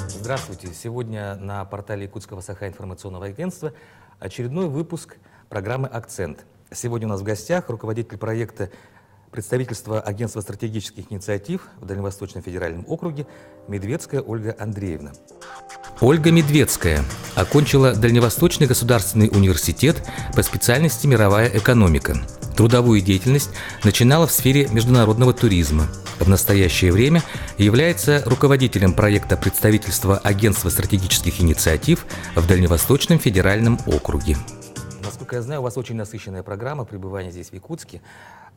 Здравствуйте! Сегодня на портале Якутского Саха-информационного агентства очередной выпуск программы «Акцент». Сегодня у нас в гостях руководитель проекта представительства Агентства стратегических инициатив в Дальневосточном федеральном округе Медведская Ольга Андреевна. Ольга Медведская окончила Дальневосточный государственный университет по специальности «Мировая экономика». Трудовую деятельность начинала в сфере международного туризма. В настоящее время является руководителем проекта представительства Агентства стратегических инициатив в Дальневосточном федеральном округе. Насколько я знаю, у вас очень насыщенная программа пребывания здесь, в Якутске.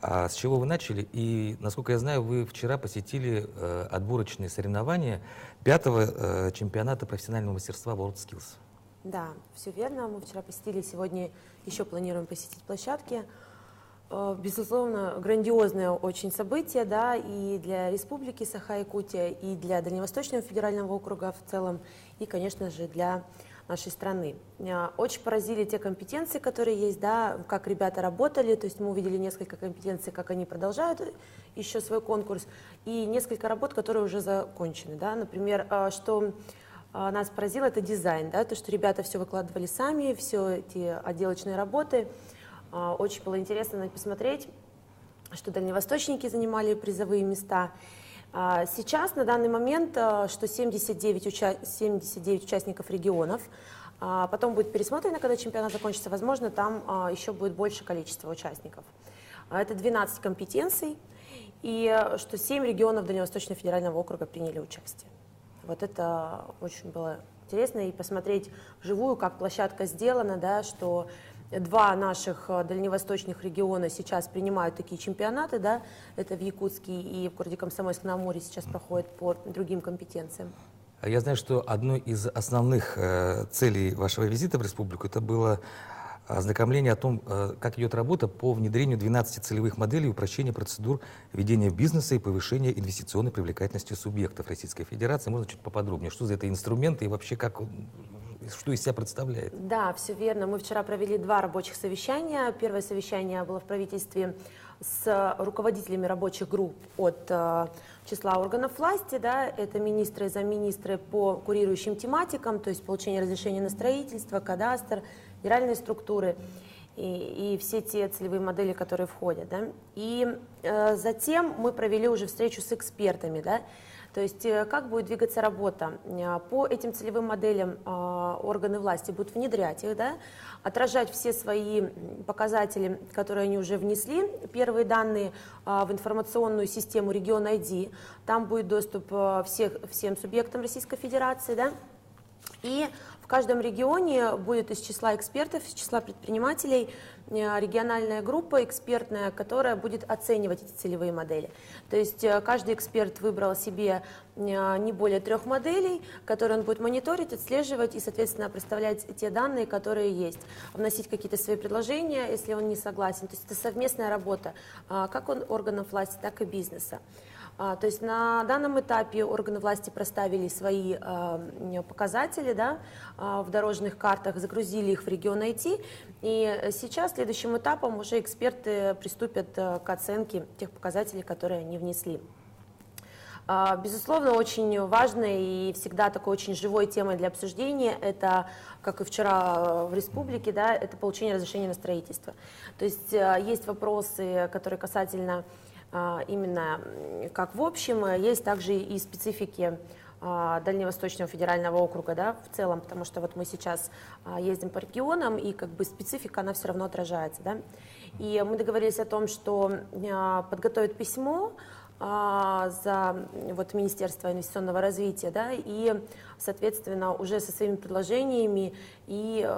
А с чего вы начали? И, насколько я знаю, вы вчера посетили отборочные соревнования 5-го чемпионата профессионального мастерства WorldSkills. Да, все верно. Мы вчера посетили, сегодня еще планируем посетить площадки. Безусловно, грандиозное очень событие, да, и для Республики Саха-Якутия, и для Дальневосточного федерального округа в целом, и, конечно же, для нашей страны. Очень поразили те компетенции, которые есть, да, как ребята работали, то есть мы увидели несколько компетенций, как они продолжают еще свой конкурс, и несколько работ, которые уже закончены, да, например, что нас поразило, это дизайн, да, то, что ребята все выкладывали сами, все эти отделочные работы. Очень было интересно посмотреть, что дальневосточники занимали призовые места. Сейчас, на данный момент, что 79 участников регионов. Потом будет пересмотрено, когда чемпионат закончится, возможно, там еще будет больше количество участников. Это 12 компетенций, и что 7 регионов Дальневосточного федерального округа приняли участие. Вот это очень было интересно, и посмотреть вживую, как площадка сделана, да, что 2 наших дальневосточных региона сейчас принимают такие чемпионаты, да, это в Якутске и в городе Комсомольск-на-Амуре сейчас проходит по другим компетенциям. Я знаю, что одной из основных целей вашего визита в республику это было ознакомление о том, как идет работа по внедрению 12 целевых моделей упрощения процедур ведения бизнеса и повышения инвестиционной привлекательности субъектов Российской Федерации. Можно чуть поподробнее, что за это инструменты и вообще как, что из себя представляет? Да, все верно. Мы вчера провели 2 рабочих совещания. Первое совещание было в правительстве с руководителями рабочих групп от числа органов власти, да, это министры и замминистры по курирующим тематикам, то есть получение разрешения на строительство, кадастр, федеральные структуры и все те целевые модели, которые входят. Да. И затем мы провели уже встречу с экспертами, да, то есть как будет двигаться работа. По этим целевым моделям органы власти будут внедрять их, да, отражать все свои показатели, которые они уже внесли, первые данные в информационную систему Регион ID, там будет доступ всем субъектам Российской Федерации, да, и в каждом регионе будет из числа экспертов, из числа предпринимателей региональная группа экспертная, которая будет оценивать эти целевые модели. То есть каждый эксперт выбрал себе не более 3 моделей, которые он будет мониторить, отслеживать и, соответственно, представлять те данные, которые есть. Вносить какие-то свои предложения, если он не согласен. То есть это совместная работа как органов власти, так и бизнеса. То есть на данном этапе органы власти проставили свои показатели, да, в дорожных картах, загрузили их в Регион IT, и сейчас следующим этапом уже эксперты приступят к оценке тех показателей, которые они внесли. Безусловно, очень важной и всегда такой очень живой темой для обсуждения, это, как и вчера в республике, да, это получение разрешения на строительство. То есть есть вопросы, которые касательно именно как в общем, есть также и специфики Дальневосточного федерального округа, да, в целом, потому что вот мы сейчас ездим по регионам, и как бы специфика, она все равно отражается, да. И мы договорились о том, что подготовят письмо за вот, Министерство инвестиционного развития, да, и, соответственно, уже со своими предложениями и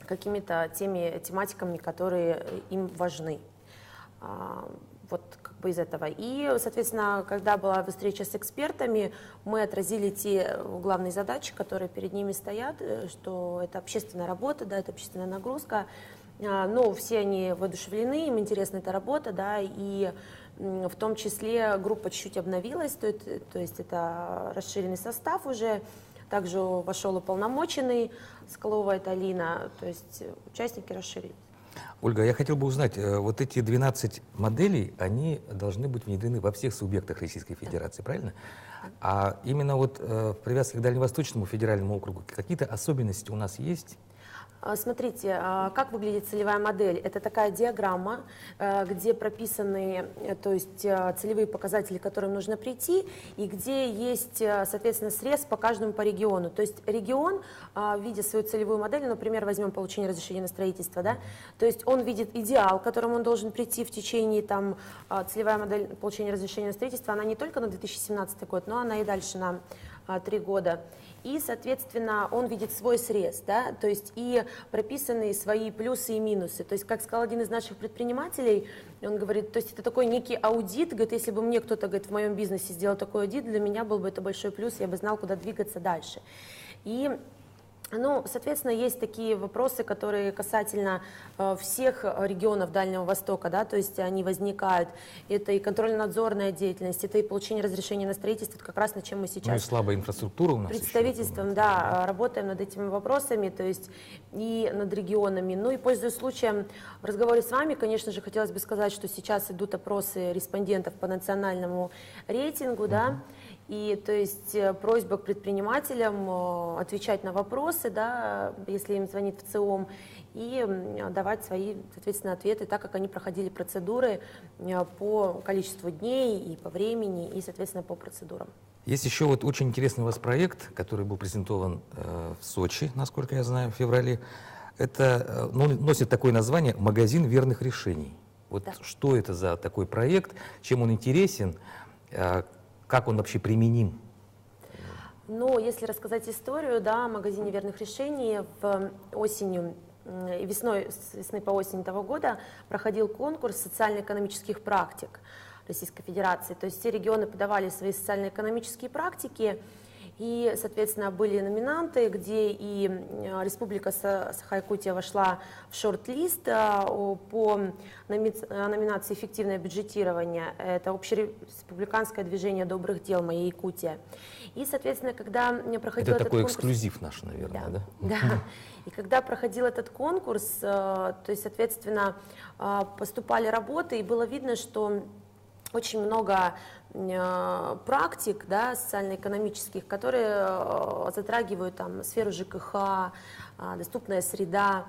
какими-то теми тематиками, которые им важны. Вот как бы из этого. И, соответственно, когда была встреча с экспертами, мы отразили те главные задачи, которые перед ними стоят, что это общественная работа, да, это общественная нагрузка, но все они воодушевлены, им интересна эта работа, да, и в том числе группа чуть-чуть обновилась, то есть это расширенный состав уже, также вошел уполномоченный Соколова, это Алина, то есть участники расширились. Ольга, я хотел бы узнать, вот эти 12 моделей, они должны быть внедрены во всех субъектах Российской Федерации, правильно? А именно вот в привязке к Дальневосточному федеральному округу какие-то особенности у нас есть? Смотрите, как выглядит целевая модель. Это такая диаграмма, где прописаны, то есть целевые показатели, к которым нужно прийти, и где есть, соответственно, срез по каждому по региону. То есть регион, видя свою целевую модель, например, возьмем получение разрешения на строительство, да, то есть он видит идеал, к которому он должен прийти в течение, там, целевая модель получения разрешения на строительство, она не только на 2017 год, но она и дальше на 3 года. И, соответственно, он видит свой срез, да, то есть и прописанные свои плюсы и минусы. То есть, как сказал один из наших предпринимателей, он говорит, то есть это такой некий аудит, говорит, если бы мне кто-то, говорит, в моем бизнесе сделал такой аудит, для меня был бы это большой плюс, я бы знал, куда двигаться дальше. И ну, соответственно, есть такие вопросы, которые касательно всех регионов Дальнего Востока, да, то есть они возникают. Это и контрольно-надзорная деятельность, это и получение разрешения на строительство, это как раз на чем мы сейчас. Ну и слабая инфраструктура у нас Представительством, еще, да, работаем над этими вопросами, то есть и над регионами. Ну и, пользуясь случаем, в разговоре с вами, конечно же, хотелось бы сказать, что сейчас идут опросы респондентов по национальному рейтингу, да, и то есть просьба к предпринимателям отвечать на вопросы, да, если им звонит в ЦИОМ, и давать свои, соответственно, ответы, так как они проходили процедуры по количеству дней и по времени, и, соответственно, по процедурам. Есть еще вот очень интересный у вас проект, который был презентован в Сочи, насколько я знаю, в феврале. Это носит такое название «Магазин верных решений». Вот да. Что это за такой проект, чем он интересен, как он вообще применим? Ну, если рассказать историю, да, о магазине верных решений осенью и весной, с весны по осень того года проходил конкурс социально-экономических практик Российской Федерации. То есть все регионы подавали свои социально-экономические практики, и, соответственно, были номинанты, где и Республика Саха-Якутия вошла в шорт-лист по номинации «Эффективное бюджетирование». Это общереспубликанское движение добрых дел «Моя Якутия». И, соответственно, когда проходил это этот такой конкурс... эксклюзив наш, наверное, да? Да. И когда проходил этот конкурс, то есть, соответственно, поступали работы, и было видно, что очень много практик, да, социально-экономических, которые затрагивают там сферу ЖКХ, доступная среда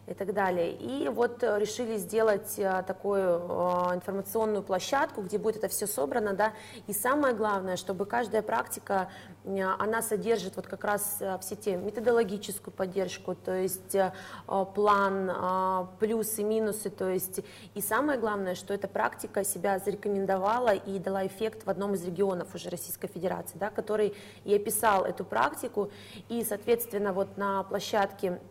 и так далее. И вот решили сделать такую информационную площадку, где будет это все собрано, да, и самое главное, чтобы каждая практика, она содержит вот как раз все те методологическую поддержку, то есть план, плюсы, минусы, то есть и самое главное, что эта практика себя зарекомендовала и дала эффект в одном из регионов уже Российской Федерации, да, который и описал эту практику, и, соответственно, вот на площадке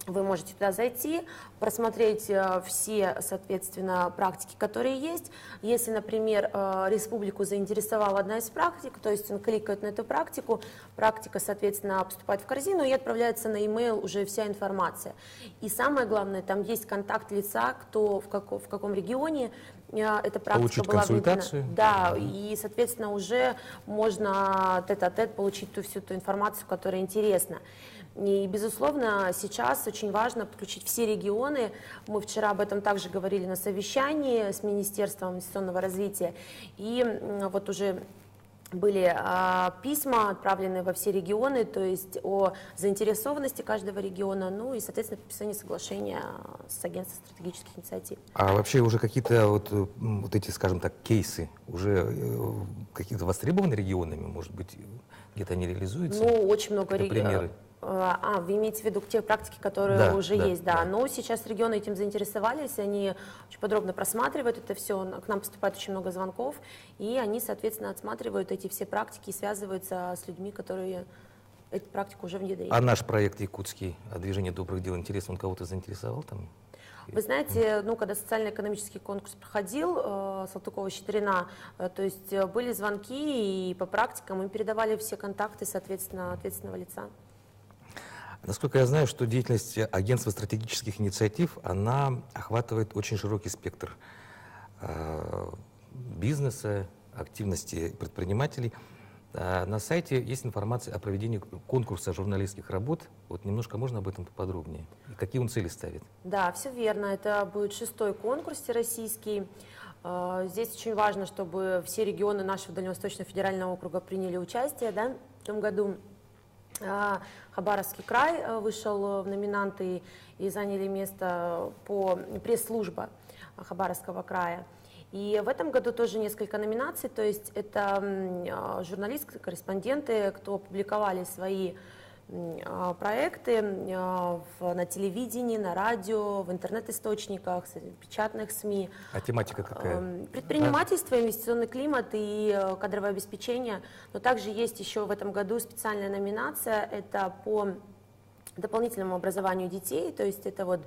вы можете туда зайти, просмотреть все, соответственно, практики, которые есть. Если, например, республику заинтересовала одна из практик, то есть он кликает на эту практику, практика, соответственно, поступает в корзину и отправляется на e-mail уже вся информация. И самое главное, там есть контакт лица, кто в каком регионе эта практика получить была консультацию. Введена. Да, и, соответственно, уже можно тет-а-тет получить всю ту информацию, которая интересна. И, безусловно, сейчас очень важно подключить все регионы. Мы вчера об этом также говорили на совещании с Министерством инвестиционного развития. И вот уже были письма, отправлены во все регионы, то есть о заинтересованности каждого региона, ну и, соответственно, подписание соглашения с Агентством стратегических инициатив. А вообще уже какие-то вот эти, скажем так, кейсы уже какие-то востребованы регионами, может быть, где-то они реализуются? Ну, очень много примеры. Вы имеете в виду те практики, которые уже есть, да. Но сейчас регионы этим заинтересовались, они очень подробно просматривают это все, к нам поступает очень много звонков, и они, соответственно, отсматривают эти все практики и связываются с людьми, которые эту практику уже внедрили. А наш проект якутский «Движение добрых дел», интересно, он кого-то заинтересовал там? Вы знаете, ну, когда социально-экономический конкурс проходил, Салтыкова-Щедрина, то есть были звонки, и по практикам мы передавали все контакты, соответственно, ответственного лица. Насколько я знаю, что деятельность Агентства стратегических инициатив, она охватывает очень широкий спектр бизнеса, активности предпринимателей. На сайте есть информация о проведении конкурса журналистских работ. Вот немножко можно об этом поподробнее? И какие он цели ставит? Да, все верно. Это будет 6-й конкурс всероссийский. Здесь очень важно, чтобы все регионы нашего Дальневосточного федерального округа приняли участие, да, в этом году. Хабаровский край вышел в номинанты и заняли место по пресс-служба Хабаровского края. И в этом году тоже несколько номинаций, то есть это журналисты, корреспонденты, кто опубликовали свои проекты на телевидении, на радио, в интернет-источниках, в печатных СМИ. А тематика какая? Предпринимательство, инвестиционный климат и кадровое обеспечение. Но также есть еще в этом году специальная номинация, это по дополнительному образованию детей, то есть это вот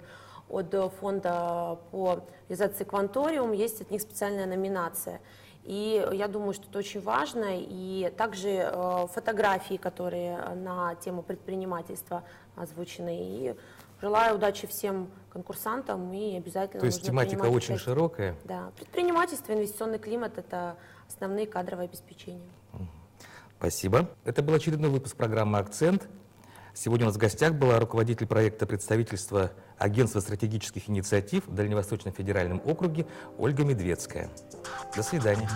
от фонда по реализации «Кванториум» есть от них специальная номинация. И я думаю, что это очень важно. И также фотографии, которые на тему предпринимательства озвучены. И желаю удачи всем конкурсантам и обязательно. То есть тематика очень широкая? Да. Предпринимательство, инвестиционный климат – это основные кадровые обеспечения. Спасибо. Это был очередной выпуск программы «Акцент». Сегодня у нас в гостях была руководитель проекта представительства Агентства стратегических инициатив в Дальневосточном федеральном округе Ольга Медведская. До свидания.